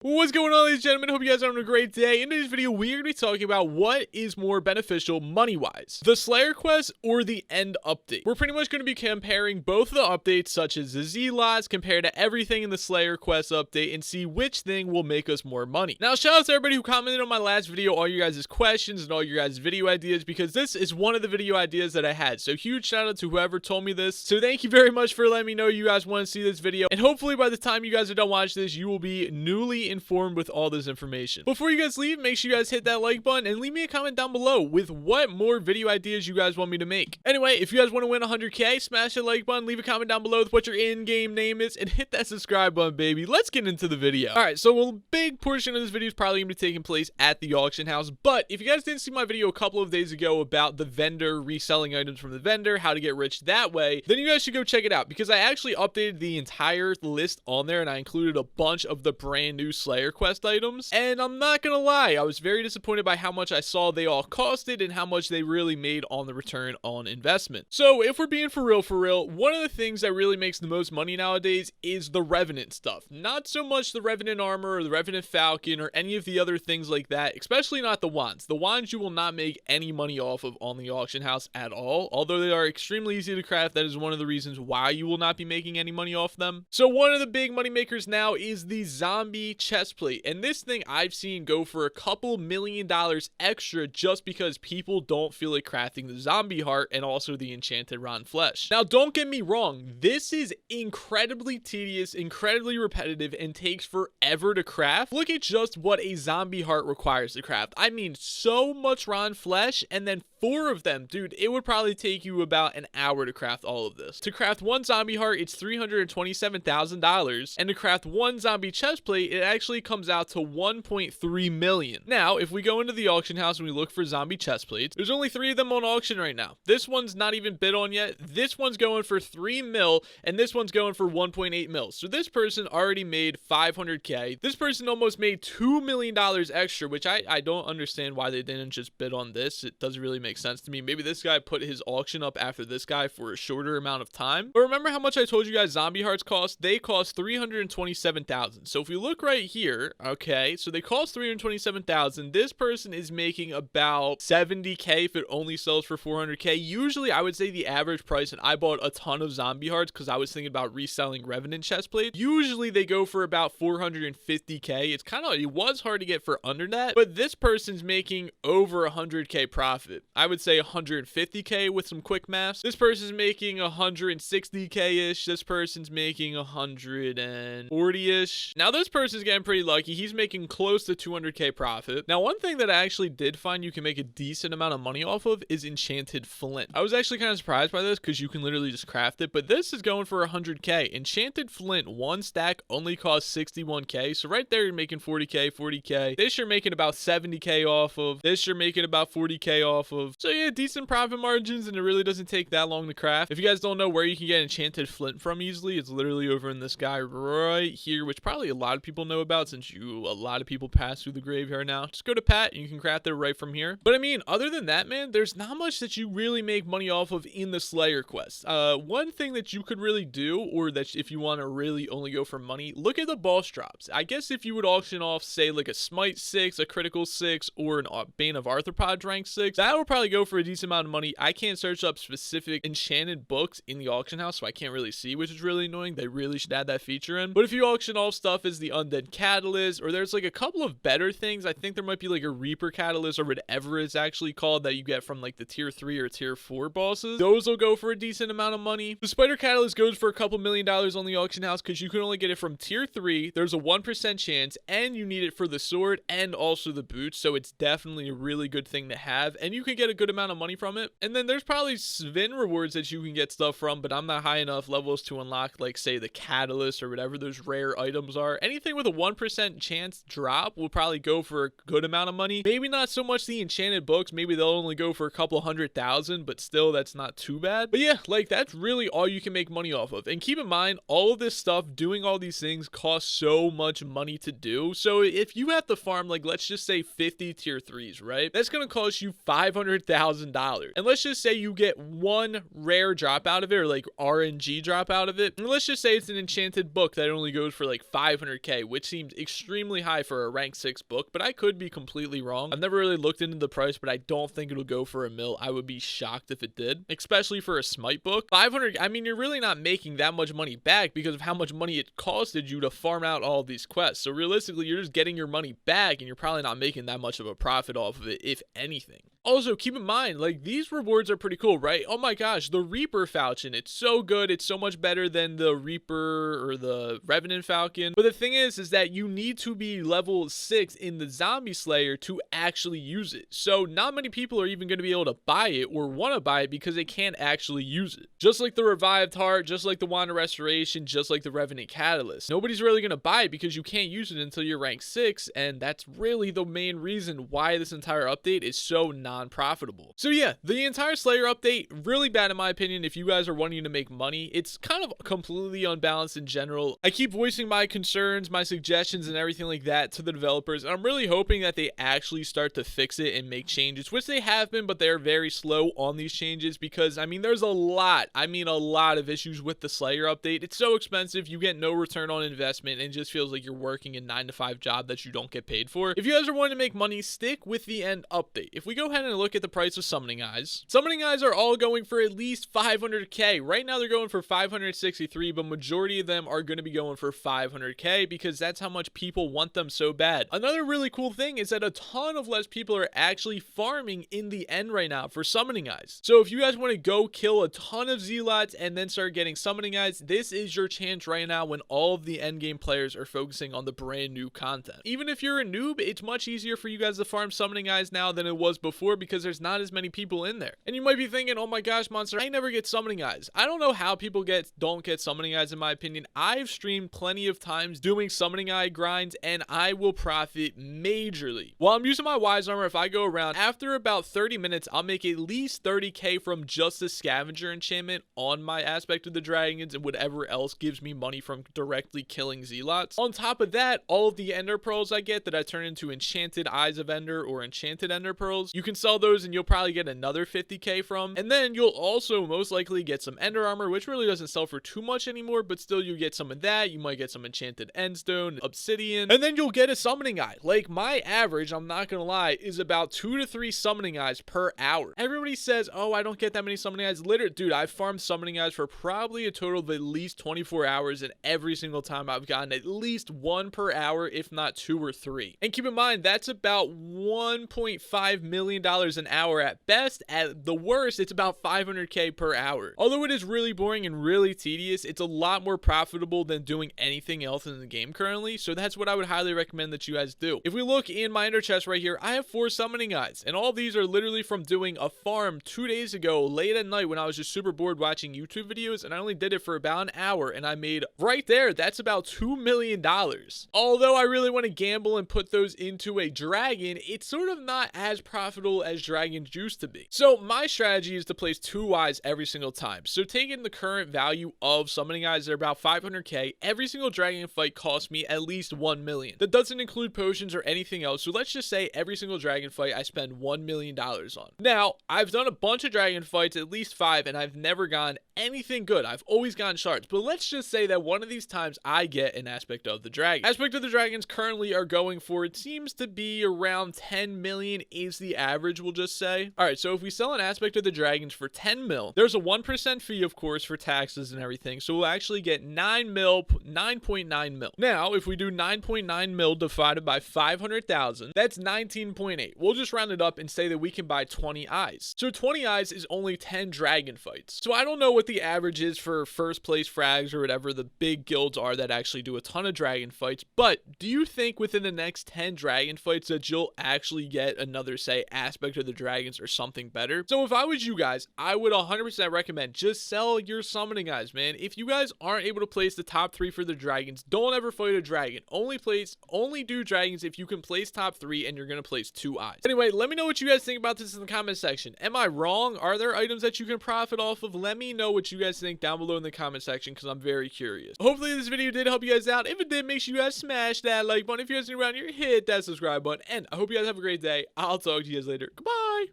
What's going on, ladies and gentlemen? Hope you guys are having a great day. In today's video, we're going to be talking about what is more beneficial money-wise, the Slayer quest or the end update. We're pretty much going to be comparing both of the updates, such as the Z-Lots, compared to everything in the Slayer quest update, and see which thing will make us more money. Now, shout out to everybody who commented on my last video, all you guys' questions and all your guys' video ideas, because this is one of the video ideas that I had. So huge shout out to whoever told me this. So thank you very much for letting me know you guys want to see this video. And hopefully by the time you guys are done watching this, you will be newly informed with all this information. Before you guys leave, make sure you guys hit that like button and leave me a comment down below with what more video ideas you guys want me to make. Anyway, if you guys want to win 100k, smash that like button, leave a comment down below with what your in-game name is, and hit that subscribe button, baby. Let's get into the video. Alright, so a big portion of this video is probably going to be taking place at the auction house, but if you guys didn't see my video a couple of days ago about the vendor reselling items from the vendor, how to get rich that way, then you guys should go check it out, because I actually updated the entire list on there and I included a bunch of the brand new Slayer quest items, and I'm not gonna lie, I was very disappointed by how much I saw they all costed and how much they really made on the return on investment. So if we're being for real, one of the things that really makes the most money nowadays is the Revenant stuff. Not so much the Revenant armor or the Revenant Falcon or any of the other things like that, especially not the wands. The wands you will not make any money off of on the auction house at all, although they are extremely easy to craft. That is one of the reasons why you will not be making any money off them. So one of the big money makers now is the zombie chestplate. And this thing I've seen go for a couple $1 million extra just because people don't feel like crafting the zombie heart and also the enchanted rotten flesh. Now, don't get me wrong, this is incredibly tedious, incredibly repetitive, and takes forever to craft. Look at just what a zombie heart requires to craft. I mean, so much rotten flesh, and then 4 of them. Dude, it would probably take you about an hour to craft all of this. To craft one zombie heart, it's $327,000, and to craft one zombie chestplate, it actually comes out to 1.3 million. Now, if we go into the auction house and we look for zombie chestplates, there's only 3 of them on auction right now. This one's not even bid on yet. This one's going for 3 mil, and this one's going for 1.8 mil. So this person already made 500k. This person almost made $2 million extra, which I don't understand why they didn't just bid on this. It doesn't really make sense to me. Maybe this guy put his auction up after this guy for a shorter amount of time. But remember how much I told you guys zombie hearts cost? They cost 327,000. So if we look right here, okay, so they cost 327,000. This person is making about 70k if it only sells for 400k. Usually I would say the average price, and I bought a ton of zombie hearts because I was thinking about reselling Revenant chestplate. Usually they go for about 450k. It was hard to get for under that, but this person's making over 100k profit. I would say 150k with some quick maths. This person's making 160k-ish. This person's making 140-ish. Now this person's getting pretty lucky. He's making close to 200k profit. Now, one thing that I actually did find you can make a decent amount of money off of is enchanted flint. I was actually kind of surprised by this because you can literally just craft it, but this is going for 100k. Enchanted flint, one stack only costs 61k. So right there, you're making 40k. This you're making about 70k off of. This you're making about 40k off of. So yeah, decent profit margins, and it really doesn't take that long to craft. If you guys don't know where you can get enchanted flint from easily, it's literally over in this guy right here, which probably a lot of people know about since a lot of people pass through the graveyard now. Just go to Pat and you can craft it right from here. But I mean, other than that, man, there's not much that you really make money off of in the Slayer quest. One thing that you could really do, or that if you want to really only go for money, look at the boss drops. I guess if you would auction off, say, like a Smite 6, a Critical 6, or a Bane of Arthropod rank 6, that would probably go for a decent amount of money. I can't search up specific enchanted books in the auction house, so I can't really see, which is really annoying. They really should add that feature in. But if you auction off stuff as the Undead Catalyst, or there's like a couple of better things, I think there might be like a Reaper Catalyst or whatever it's actually called that you get from like the tier 3 or tier 4 bosses. Those will go for a decent amount of money. The Spider Catalyst goes for a couple $1 million on the auction house because you can only get it from tier 3. There's a 1% chance, and you need it for the sword and also the boots, so it's definitely a really good thing to have, and you can get a good amount of money from it. And then there's probably Svin rewards that you can get stuff from, but I'm not high enough levels to unlock, like, say, the Catalyst or whatever those rare items are. Anything with a 1% chance drop will probably go for a good amount of money. Maybe not so much the enchanted books. Maybe they'll only go for a couple 100,000, but still, that's not too bad. But yeah, like, that's really all you can make money off of. And keep in mind, all of this stuff, doing all these things, costs so much money to do. So if you have to farm, like, let's just say 50 tier 3s, right? That's going to cost you $500,000. And let's just say you get one rare drop out of it, or like RNG drop out of it. And let's just say it's an enchanted book that only goes for like 500k, which seems extremely high for a rank 6 book, but I could be completely wrong. I've never really looked into the price, but I don't think it'll go for a mil. I would be shocked if it did, especially for a smite book. 500, I mean, you're really not making that much money back because of how much money it costed you to farm out all of these quests. So realistically, you're just getting your money back and you're probably not making that much of a profit off of it, if anything. Also, keep in mind, like, these rewards are pretty cool, right? Oh my gosh, the Reaper Falcon, it's so good. It's so much better than the Reaper or the Revenant Falcon. But the thing is that you need to be level 6 in the Zombie Slayer to actually use it. So not many people are even going to be able to buy it or want to buy it because they can't actually use it. Just like the Revived Heart, just like the Wand of Restoration, just like the Revenant Catalyst. Nobody's really going to buy it because you can't use it until you're rank 6, and that's really the main reason why this entire update is so non-profitable. So yeah, the entire Slayer update, really bad in my opinion. If you guys are wanting to make money, it's kind of completely unbalanced in general. I keep voicing my concerns, my suggestions, and everything like that to the developers, and I'm really hoping that they actually start to fix it and make changes, which they have been, but they're very slow on these changes because, I mean, there's a lot of issues with the Slayer update. It's so expensive, you get no return on investment, and it just feels like you're working a 9-to-5 job that you don't get paid for. If you guys are wanting to make money, stick with the end update. If we go ahead and look at the price of summoning eyes are all going for at least 500k. Right now they're going for 563, but majority of them are going to be going for 500k because that's how much people want them so bad. Another really cool thing is that a ton of less people are actually farming in the end right now for summoning eyes. So if you guys want to go kill a ton of zealots and then start getting summoning eyes, this is your chance right now when all of the end game players are focusing on the brand new content. Even if you're a noob, it's much easier for you guys to farm summoning eyes now than it was before because there's not as many people in there. And you might be thinking, oh my gosh, Monster, I never get summoning eyes. I don't know how people don't get summoning eyes in my opinion. I've streamed plenty of times doing summoning eye grinds and I will profit majorly. While I'm using my Wise Armor, if I go around, after about 30 minutes, I'll make at least 30k from just the Scavenger enchantment on my Aspect of the Dragons and whatever else gives me money from directly killing zealots. On top of that, all of the Ender Pearls I get that I turn into Enchanted Eyes of Ender or Enchanted Ender Pearls, you can sell those and you'll probably get another 50k from. And then you'll also most likely get some Ender Armor, which really doesn't sell for too much anymore, but still you get some of that. You might get some Enchanted Endstone, Obsidian, and then you'll get a Summoning Eye. Like, my average, I'm not gonna lie, is about 2 to 3 Summoning Eyes per hour. Everybody says, oh, I don't get that many Summoning Eyes. Literally, dude, I've farmed Summoning Eyes for probably a total of at least 24 hours, and every single time I've gotten at least 1 per hour, if not 2 or 3. And keep in mind, that's about $1.5 million an hour at best. At the worst, it's about 500k per hour. Although it is really boring and really tedious, it's a lot more profitable than doing anything else in the game currently, so that's what I would highly recommend that you guys do. If we look in my Ender chest right here, I have 4 Summoning Eyes, and all these are literally from doing a farm 2 days ago late at night when I was just super bored watching YouTube videos, and I only did it for about an hour, and I made right there, that's about $2 million. Although I really want to gamble and put those into a dragon, it's sort of not as profitable as dragons used to be. So my strategy is to place 2 eyes every single time. So taking the current value of Summoning Eyes, they're about 500k. Every single dragon fight costs me at least 1 million. That doesn't include potions or anything else. So let's just say every single dragon fight I spend $1 million on. Now, I've done a bunch of dragon fights, at least 5, and I've never gotten anything good. I've always gotten shards. But let's just say that one of these times I get an Aspect of the Dragon. Aspect of the Dragons currently are going for, it seems to be around 10 million is the average, we'll just say. All right, so if we sell an Aspect of the Dragons for 10 mil, there's a 1% fee, of course, for taxes and everything. So we'll actually get 9.9 mil. Now, if we do 9.9 mil divided by 500,000, that's 19.8. We'll just round it up and say that we can buy 20 eyes. So 20 eyes is only 10 dragon fights. So I don't know what the average is for first place frags or whatever the big guilds are that actually do a ton of dragon fights, but do you think within the next 10 dragon fights that you'll actually get another, say, Aspect of the Dragons or something better? So if I was you guys, I would 100% recommend just sell your Summoning Eyes, man. If you guys aren't able to place the top 3 for the dragons, don't ever fight a dragon. Only do dragons if you can place top 3 and you're gonna place 2 eyes. Anyway, let me know what you guys think about this in the comment section. Am I wrong? Are there items that you can profit off of? Let me know what you guys think down below in the comment section because I'm very curious. Hopefully this video did help you guys out. If it did, make sure you guys smash that like button. If you guys are new around here, hit that subscribe button. And I hope you guys have a great day. I'll talk to you guys later. Goodbye.